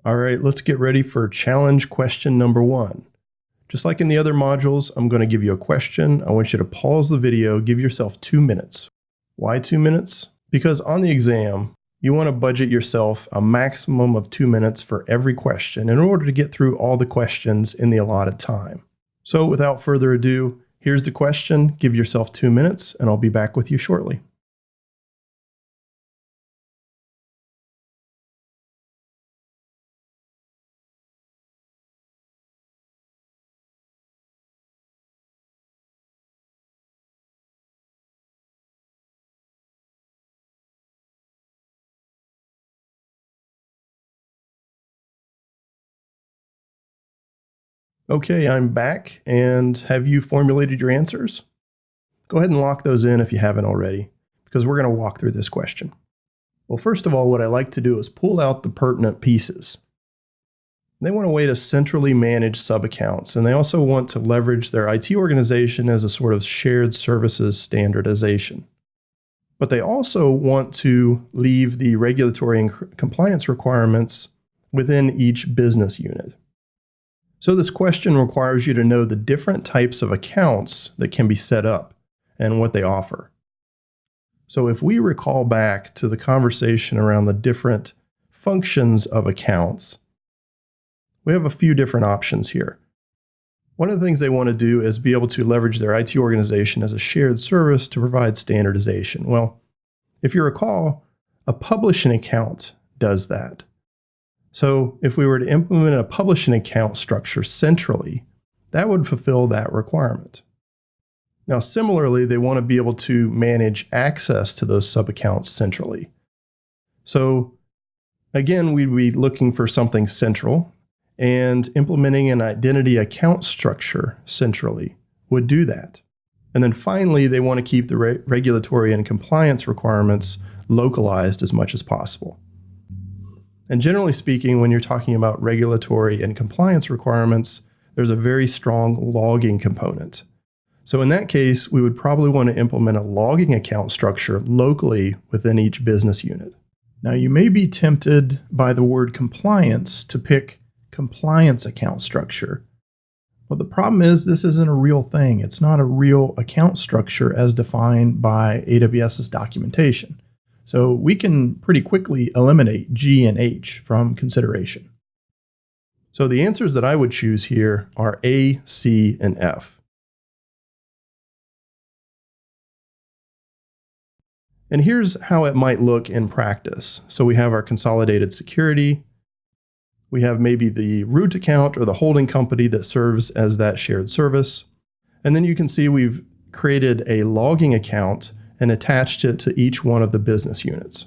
All right, let's get ready for challenge question number 1. Just like in the other modules, I'm going to give you a question. I want you to pause the video, give yourself 2 minutes. Why 2 minutes? Because on the exam, you want to budget yourself a maximum of 2 minutes for every question in order to get through all the questions in the allotted time. So without further ado, here's the question. Give yourself 2 minutes, and I'll be back with you shortly. Okay, I'm back, and have you formulated your answers? Go ahead and lock those in if you haven't already, because we're going to walk through this question. Well, first of all, what I like to do is pull out the pertinent pieces. They want a way to centrally manage sub-accounts, and they also want to leverage their IT organization as a sort of shared services standardization. But they also want to leave the regulatory and compliance requirements within each business unit. So this question requires you to know the different types of accounts that can be set up and what they offer. So if we recall back to the conversation around the different functions of accounts, we have a few different options here. One of the things they want to do is be able to leverage their IT organization as a shared service to provide standardization. Well, if you recall, a publishing account does that. So if we were to implement a publishing account structure centrally, that would fulfill that requirement. Now, similarly, they want to be able to manage access to those sub-accounts centrally. So again, we'd be looking for something central, and implementing an identity account structure centrally would do that. And then finally, they want to keep the regulatory and compliance requirements localized as much as possible. And generally speaking, when you're talking about regulatory and compliance requirements, there's a very strong logging component. So in that case, we would probably want to implement a logging account structure locally within each business unit. Now, you may be tempted by the word compliance to pick compliance account structure. Well, the problem is this isn't a real thing. It's not a real account structure as defined by AWS's documentation. So we can pretty quickly eliminate G and H from consideration. So the answers that I would choose here are A, C, and F. And here's how it might look in practice. So we have our consolidated security. We have maybe the root account or the holding company that serves as that shared service. And then you can see we've created a logging account and attached it to each one of the business units.